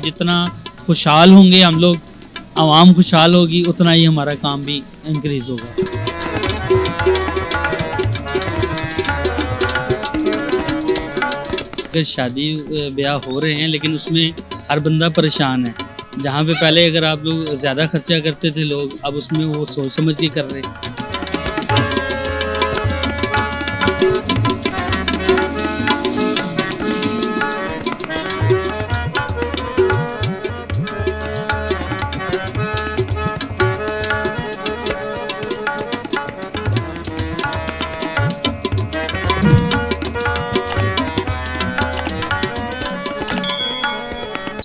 जितना खुशहाल होंगे हम लोग, आवाम खुशहाल होगी, उतना ही हमारा काम भी इंक्रीज़ होगा। अगर शादी ब्याह हो रहे हैं लेकिन उसमें हर बंदा परेशान है। जहाँ पे पहले अगर आप लोग ज़्यादा खर्चा करते थे लोग, अब उसमें वो सोच समझ के कर रहे हैं।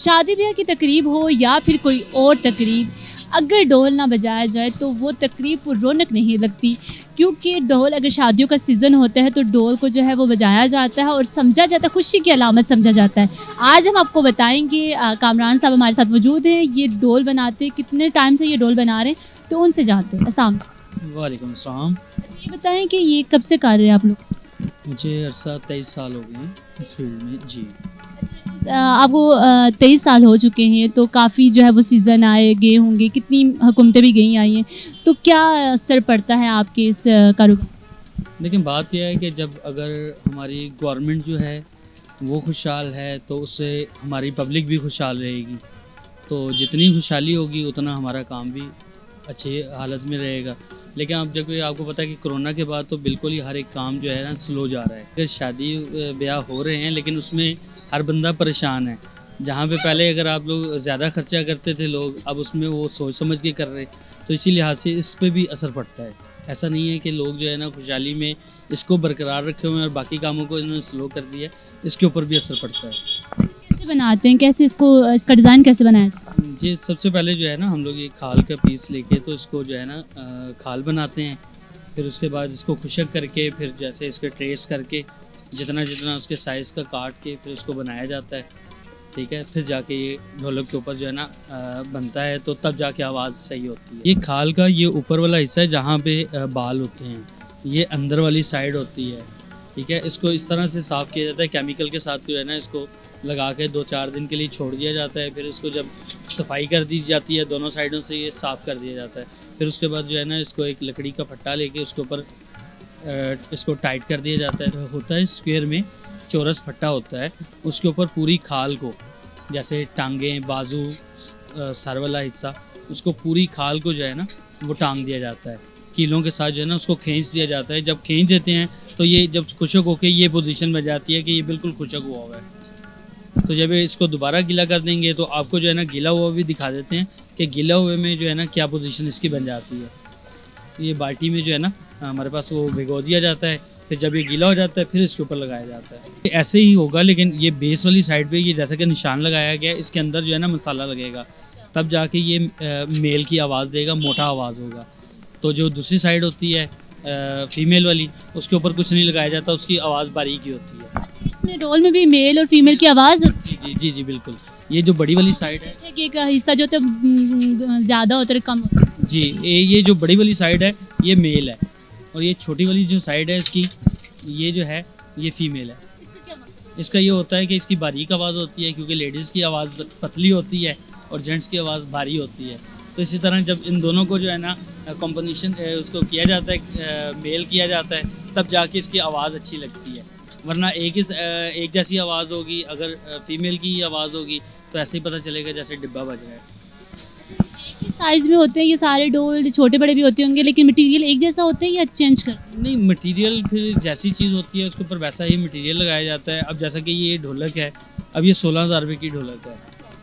शादी ब्याह की तकरीब हो या फिर कोई और तकरीब, अगर ढोल ना बजाया जाए तो वो तकरीब को रौनक नहीं लगती। क्योंकि ढोल अगर शादियों का सीज़न होता है तो ढोल को जो है वो बजाया जाता है और समझा जाता है, खुशी की अलामत समझा जाता है। आज हम आपको बताएंगे, कामरान साहब हमारे साथ मौजूद हैं, ये ढोल बनाते हैं, कितने टाइम से ये ढोल बना रहे हैं, तो उनसे जानते हैं। अस्सलाम वालेकुम अस्सलाम। ये बताएं कि ये कब से कर रहे हैं आप लोग? मुझे अरसा 23 साल हो गए हैं इस फील्ड में जी। आपको 23 साल हो चुके हैं, तो काफ़ी जो है वो सीज़न आए गए होंगे, कितनी हुकूमतें भी गई आई हैं, तो क्या असर पड़ता है आपके इस कारोबार? लेकिन बात यह है कि जब अगर हमारी गवर्नमेंट जो है वो खुशहाल है तो उससे हमारी पब्लिक भी खुशहाल रहेगी। तो जितनी खुशहाली होगी उतना हमारा काम भी अच्छी हालत में रहेगा। लेकिन अब जब आपको पता है कि कोरोना के बाद तो बिल्कुल ही हर एक काम जो है ना स्लो जा रहा है। अगर शादी ब्याह हो रहे हैं लेकिन उसमें हर बंदा परेशान है। जहाँ पे पहले अगर आप लोग ज़्यादा खर्चा करते थे लोग, अब उसमें वो सोच समझ के कर रहे हैं। तो इसी लिहाज से इस पे भी असर पड़ता है। ऐसा नहीं है कि लोग जो है ना खुशहाली में इसको बरकरार रखे हुए हैं और बाकी कामों को इन्होंने स्लो कर दिया, इसके ऊपर भी असर पड़ता है। कैसे बनाते हैं, कैसे इसका डिज़ाइन कैसे बनाया जाता है? जी, सबसे पहले जो है ना हम लोग ये खाल का पीस लेके तो इसको जो है ना खाल बनाते हैं। फिर उसके बाद इसको खुशक करके, फिर जैसे इसके ट्रेस करके जितना जितना उसके साइज़ का काट के फिर उसको बनाया जाता है। ठीक है, फिर जाके ये ढोलक के ऊपर जो है ना बनता है, तो तब जाके आवाज़ सही होती है। ये खाल का ये ऊपर वाला हिस्सा है जहाँ पे बाल होते हैं, ये अंदर वाली साइड होती है। ठीक है, इसको इस तरह से साफ़ किया जाता है केमिकल के साथ, जो है ना इसको लगा के 2-4 दिन के लिए छोड़ दिया जाता है। फिर इसको जब सफाई कर दी जाती है दोनों साइडों से, ये साफ़ कर दिया जाता है। फिर उसके बाद जो है ना इसको एक लकड़ी का फट्टा लेके उसके ऊपर इसको टाइट कर दिया जाता है। तो होता है स्क्वायर में चौरस फट्टा होता है, उसके ऊपर पूरी खाल को, जैसे टांगें, बाजू, सर वाला हिस्सा, उसको पूरी खाल को जो है ना वो टांग दिया जाता है। कीलों के साथ जो है ना उसको खींच दिया जाता है। जब खींच देते हैं तो ये जब खुशक होकर ये पोजीशन बन जाती है कि ये बिल्कुल खुशक हुआ हुआ है। तो जब इसको दोबारा गीला कर देंगे तो आपको जो है ना गीला हुआ भी दिखा देते हैं कि गीला हुए में जो है ना क्या पोजीशन इसकी बन जाती है। ये बाल्टी में जो है ना हमारे पास वो भिगो दिया जाता है। फिर जब ये गीला हो जाता है फिर इसके ऊपर लगाया जाता है। ऐसे ही होगा, लेकिन ये बेस वाली साइड पे ये जैसा कि निशान लगाया गया है, इसके अंदर जो है ना मसाला लगेगा, तब जाके ये मेल की आवाज़ देगा, मोटा आवाज़ होगा। तो जो दूसरी साइड होती है फीमेल वाली, उसके ऊपर कुछ नहीं लगाया जाता, उसकी आवाज़ बारीक ही होती है। इसमें ढोल में भी मेल और फीमेल की आवाज़ होती है? जी जी जी बिल्कुल। ये जो बड़ी वाली साइड है, अच्छा, कि एक हिस्सा जो होता है ज़्यादा होता है, कम होता है। जी, ये जो बड़ी वाली साइड है ये मेल है, और ये छोटी वाली जो साइड है इसकी, ये जो है ये फीमेल है। इसका क्या मतलब है? इसका ये होता है कि इसकी बारीक आवाज़ होती है, क्योंकि लेडीज़ की आवाज़ पतली होती है और जेंट्स की आवाज़ भारी होती है। तो इसी तरह जब इन दोनों को जो है ना कॉम्बिनेशन उसको किया जाता है, मेल किया जाता है, तब जाके इसकी आवाज़ अच्छी लगती है। वरना एक जैसी आवाज़ होगी, अगर फीमेल की आवाज़ होगी तो ऐसे ही पता चलेगा जैसे डिब्बा बज रहा है। एक ही साइज़ में होते हैं ये सारे ढोल, छोटे बड़े भी होते होंगे, लेकिन मटेरियल एक जैसा होता है या चेंज करते हैं? नहीं, मटेरियल फिर जैसी चीज़ होती है उसके ऊपर वैसा ही मटेरियल लगाया जाता है। अब जैसा कि ये ढोलक है, अब ये 16,000 रुपये की ढोलक है।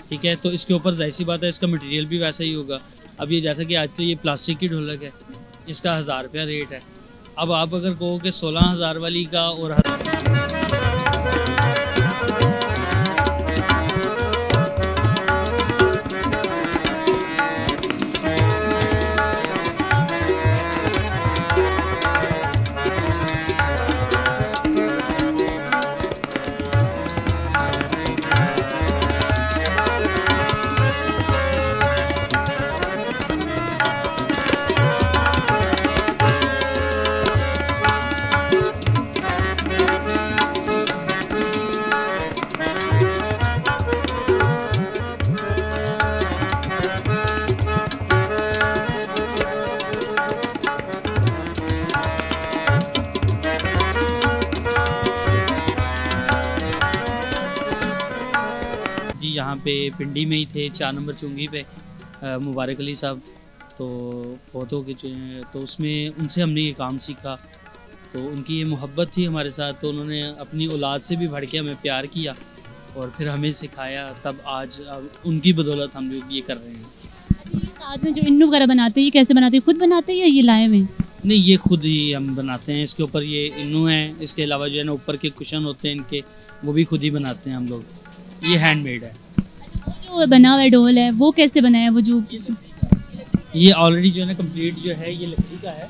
ठीक है, तो इसके ऊपर जाहिर सी बात है इसका मटेरियल भी वैसा ही होगा। अब ये जैसा कि आज तो ये प्लास्टिक की ढोलक है, इसका 1000 रुपया रेट है। अब आप अगर कहो कि 16,000 वाली का और यहाँ पे पिंडी में ही थे, 4 नंबर चुंगी पे मुबारक अली साहब, तो फोटो खींचे हैं, तो उसमें उनसे हमने ये काम सीखा। तो उनकी ये मोहब्बत थी हमारे साथ, तो उन्होंने अपनी औलाद से भी बढ़ के हमें प्यार किया और फिर हमें सिखाया, तब आज अब उनकी बदौलत हम लोग ये कर रहे हैं। अच्छा, ये साथ में जो इन्नू वगैरह बनाते हैं, ये कैसे बनाते हैं? खुद बनाते हैं या ये लाए हुए हैं? नहीं, ये खुद ही हम बनाते हैं। इसके ऊपर ये इन्नू है, इसके अलावा जो है ना ऊपर के कुशन होते हैं इनके, वो भी खुद ही बनाते हैं हम लोग। ये हैंडमेड है। अच्छा, वो जो बना हुआ डोल है वो कैसे बनाया है? वो जो ये ऑलरेडी जो है ना कंप्लीट जो है ये लकड़ी का है।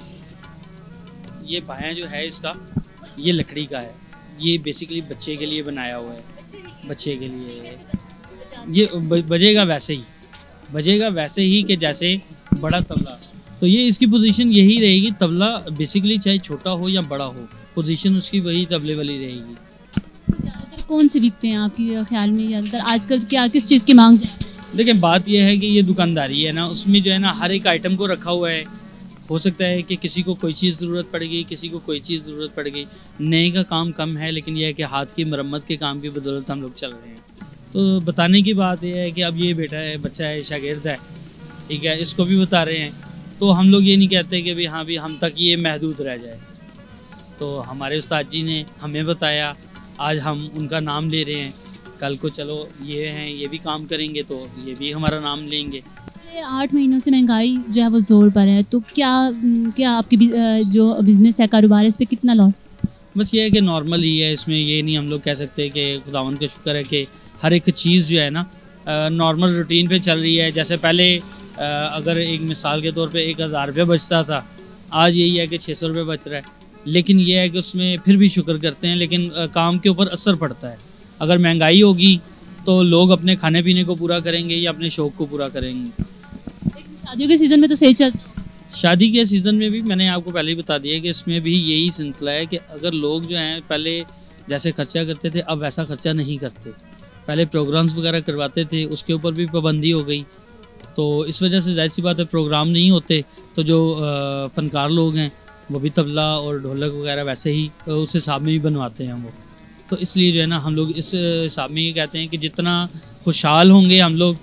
ये पाया जो है इसका, ये लकड़ी का है। ये बेसिकली बच्चे के लिए बनाया हुआ है, बच्चे के लिए। ये बजेगा वैसे ही कि जैसे बड़ा तबला। तो ये इसकी पोजीशन यही रहेगी, तबला बेसिकली चाहे छोटा हो या बड़ा हो, पोजीशन उसकी वही तबले वाली रहेगी। ज़्यादातर कौन से बिकते हैं आपके ख्याल में? ज़्यादातर आजकल क्या किस चीज़ की मांग है? देखिए, बात यह है कि ये दुकानदारी है ना, उसमें जो है ना हर एक आइटम को रखा हुआ है। हो सकता है कि किसी को कोई चीज़ ज़रूरत पड़ गई, किसी को कोई चीज़ ज़रूरत पड़ गई। नए का काम कम है, लेकिन यह है कि हाथ की मरम्मत के काम की बदौलत हम लोग चल रहे हैं। तो बताने की बात यह है कि अब ये बेटा है, बच्चा है, शागिर्द है, ठीक है, इसको भी बता रहे हैं। तो हम लोग ये नहीं कहते कि भाई हाँ भी हम तक ये महदूद रह जाए। तो हमारे उस्ताद जी ने हमें बताया, आज हम उनका नाम ले रहे हैं। कल को चलो ये हैं, ये भी काम करेंगे तो ये भी हमारा नाम लेंगे। पिछले 8 महीनों से महंगाई जो है वो ज़ोर पर है, तो क्या आपकी जो बिज़नेस है, कारोबार है, इस पे कितना लॉस? बस ये है कि नॉर्मल ही है, इसमें ये नहीं हम लोग कह सकते कि खुदावंद का शुक्र है कि हर एक चीज़ जो है ना नॉर्मल रूटीन पे चल रही है। जैसे पहले अगर एक मिसाल के तौर पे 1000 रुपये बचता था, आज यही है कि 600 रुपये बच रहा है। लेकिन ये है कि उसमें फिर भी शुक्र करते हैं, लेकिन काम के ऊपर असर पड़ता है। अगर महंगाई होगी तो लोग अपने खाने पीने को पूरा करेंगे या अपने शौक़ को पूरा करेंगे। लेकिन शादियों के सीज़न में तो सही चलता है। शादी के सीज़न में भी मैंने आपको पहले ही बता दिया कि इसमें भी यही सिलसिला है कि अगर लोग जो हैं पहले जैसे खर्चा करते थे, अब वैसा खर्चा नहीं करते। पहले प्रोग्राम्स वगैरह करवाते थे, उसके ऊपर भी पाबंदी हो गई। तो इस वजह से जाहिर सी बात है, प्रोग्राम नहीं होते तो जो फ़नकार लोग हैं वो भी तबला और ढोलक वगैरह वैसे ही उस हिसाब में ही बनवाते हैं वो। तो इसलिए जो है ना हम लोग इस हिसाब में ये कहते हैं कि जितना खुशहाल होंगे हम लोग,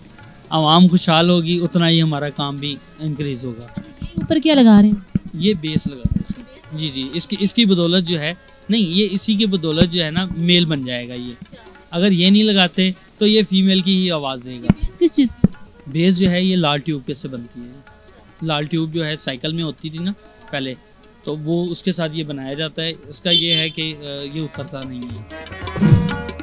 आवाम खुशहाल होगी, उतना ही हमारा काम भी इंक्रीज़ होगा। ये ऊपर क्या लगा रहे हैं? ये बेस लगाते हैं इसमें। जी जी, इसकी बदौलत जो है, नहीं ये इसी की बदौलत जो है ना मेल बन जाएगा ये। अगर ये नहीं लगाते तो ये फीमेल की ही आवाज़ देगा। बेस किस चीज़ की? बेस जो है ये लाल ट्यूब के से बनती है। लाल ट्यूब जो है साइकिल में होती थी ना पहले, तो वो उसके साथ ये बनाया जाता है। इसका ये है कि ये उतरता नहीं है।